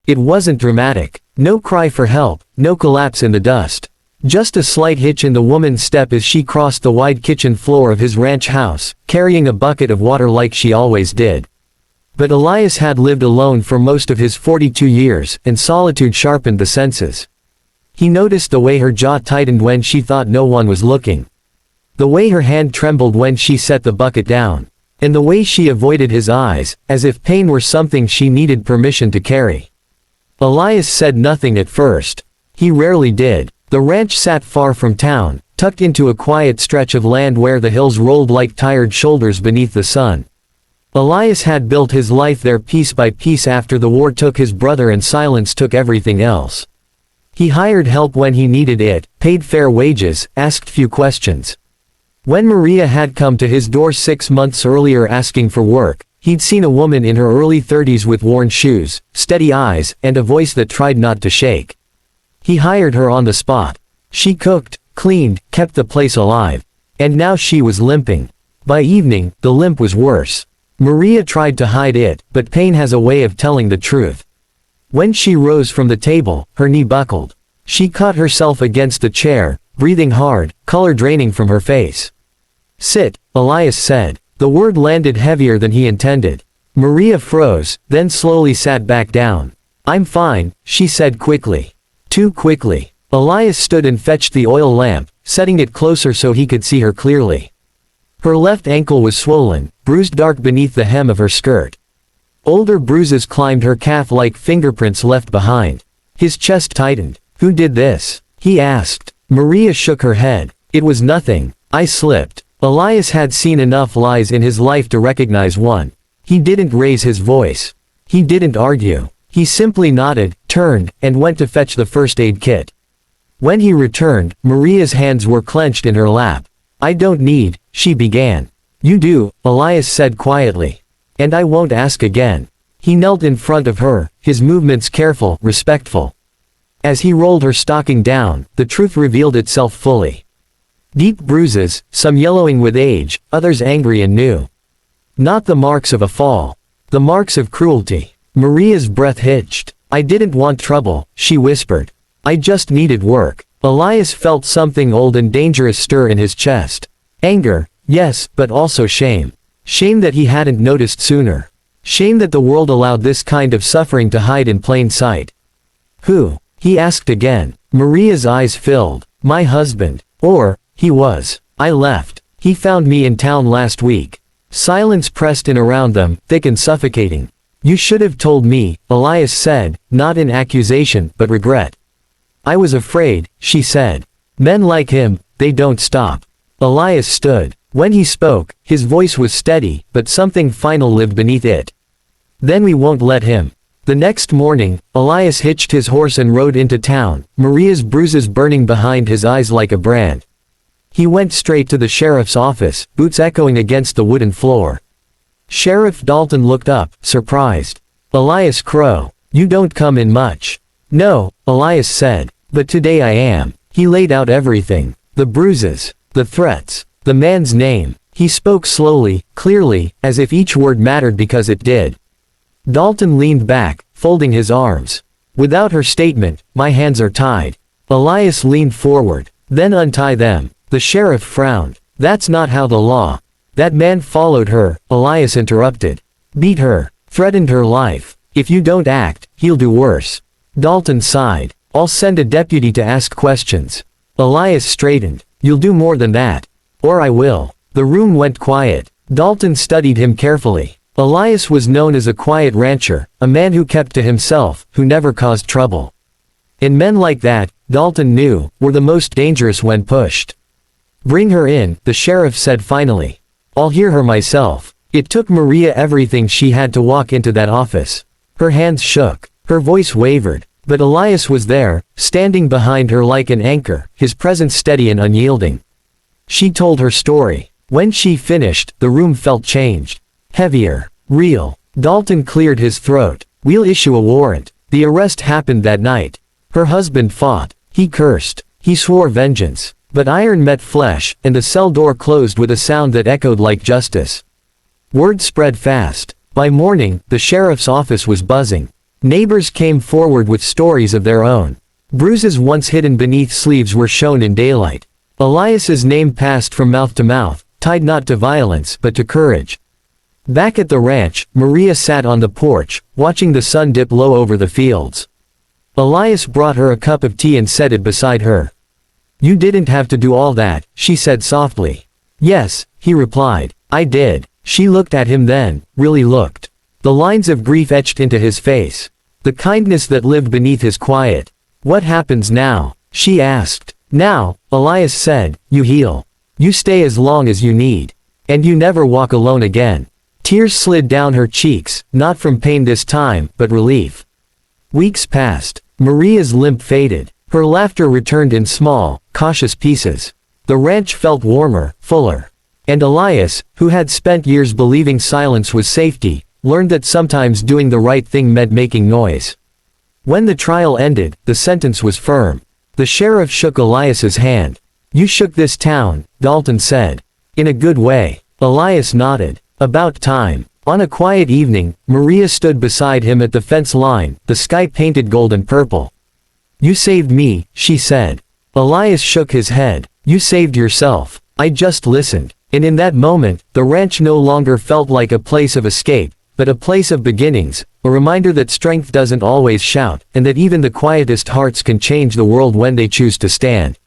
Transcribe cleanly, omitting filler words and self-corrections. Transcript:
It wasn't dramatic. No cry for help, no collapse in the dust. Just a slight hitch in the woman's step as she crossed the wide kitchen floor of his ranch house, carrying a bucket of water like she always did. But Elias had lived alone for most of his 42 years, and solitude sharpened the senses. He noticed the way her jaw tightened when she thought no one was looking. The way her hand trembled when she set the bucket down. And the way she avoided his eyes, as if pain were something she needed permission to carry. Elias said nothing at first. He rarely did. The ranch sat far from town, tucked into a quiet stretch of land where the hills rolled like tired shoulders beneath the sun. Elias had built his life there piece by piece after the war took his brother and silence took everything else. He hired help when he needed it, paid fair wages, asked few questions. When Maria had come to his door 6 months earlier asking for work, he'd seen a woman in her early 30s with worn shoes, steady eyes, and a voice that tried not to shake. He hired her on the spot. She cooked, cleaned, kept the place alive. And now she was limping. By evening, the limp was worse. Maria tried to hide it, but pain has a way of telling the truth. When she rose from the table, her knee buckled. She caught herself against the chair, breathing hard, color draining from her face. "Sit," Elias said. The word landed heavier than he intended. Maria froze, then slowly sat back down. "I'm fine," she said quickly. Too quickly. Elias stood and fetched the oil lamp, setting it closer so he could see her clearly. Her left ankle was swollen, bruised dark beneath the hem of her skirt. Older bruises climbed her calf like fingerprints left behind. His chest tightened. "Who did this?" he asked. Maria shook her head. "It was nothing. I slipped." Elias had seen enough lies in his life to recognize one. He didn't raise his voice. He didn't argue. He simply nodded, turned, and went to fetch the first aid kit. When he returned, Maria's hands were clenched in her lap. "I don't need," she began. "You do," Elias said quietly. "And I won't ask again." He knelt in front of her, his movements careful, respectful. As he rolled her stocking down, the truth revealed itself fully. Deep bruises, some yellowing with age, others angry and new. Not the marks of a fall. The marks of cruelty. Maria's breath hitched. "I didn't want trouble," she whispered. "I just needed work." Elias felt something old and dangerous stir in his chest. Anger, yes, but also shame. Shame that he hadn't noticed sooner. Shame that the world allowed this kind of suffering to hide in plain sight. "Who?" he asked again. Maria's eyes filled. "My husband. Or, he was. I left. He found me in town last week." Silence pressed in around them, thick and suffocating. "You should have told me," Elias said, not in accusation, but regret. "I was afraid," she said. "Men like him, they don't stop." Elias stood. When he spoke, his voice was steady, but something final lived beneath it. "Then we won't let him." The next morning, Elias hitched his horse and rode into town, Maria's bruises burning behind his eyes like a brand. He went straight to the sheriff's office, boots echoing against the wooden floor. Sheriff Dalton looked up, surprised. "Elias Crow, you don't come in much." "No," Elias said. "But today I am." He laid out everything. The bruises. The threats. The man's name. He spoke slowly, clearly, as if each word mattered because it did. Dalton leaned back, folding his arms. "Without her statement, my hands are tied." Elias leaned forward. "Then untie them." The sheriff frowned. "That's not how the law." "That man followed her," Elias interrupted. "Beat her. Threatened her life. If you don't act, he'll do worse." Dalton sighed. "I'll send a deputy to ask questions." Elias straightened. "You'll do more than that. Or I will." The room went quiet. Dalton studied him carefully. Elias was known as a quiet rancher, a man who kept to himself, who never caused trouble. And men like that, Dalton knew, were the most dangerous when pushed. "Bring her in," the sheriff said finally. "I'll hear her myself." It took Maria everything she had to walk into that office. Her hands shook. Her voice wavered. But Elias was there, standing behind her like an anchor, his presence steady and unyielding. She told her story. When she finished, the room felt changed. Heavier. Real. Dalton cleared his throat. "We'll issue a warrant. The arrest happened that night. Her husband fought. He cursed. He swore vengeance. But iron met flesh, and the cell door closed with a sound that echoed like justice." Word spread fast. By morning, the sheriff's office was buzzing. Neighbors came forward with stories of their own. Bruises once hidden beneath sleeves were shown in daylight. Elias's name passed from mouth to mouth, tied not to violence but to courage. Back at the ranch, Maria sat on the porch, watching the sun dip low over the fields. Elias brought her a cup of tea and set it beside her. "You didn't have to do all that," she said softly. "Yes," he replied, "I did." She looked at him then, really looked. The lines of grief etched into his face. The kindness that lived beneath his quiet. "What happens now?" she asked. "Now," Elias said, "you heal. You stay as long as you need. And you never walk alone again." Tears slid down her cheeks, not from pain this time, but relief. Weeks passed. Maria's limp faded. Her laughter returned in small, cautious pieces. The ranch felt warmer, fuller. And Elias, who had spent years believing silence was safety, learned that sometimes doing the right thing meant making noise. When the trial ended, the sentence was firm. The sheriff shook Elias's hand. "You shook this town," Dalton said. "In a good way." Elias nodded. "About time." On a quiet evening, Maria stood beside him at the fence line, the sky painted gold and purple. "You saved me," she said. Elias shook his head. "You saved yourself. I just listened." And in that moment, the ranch no longer felt like a place of escape, but a place of beginnings, a reminder that strength doesn't always shout, and that even the quietest hearts can change the world when they choose to stand.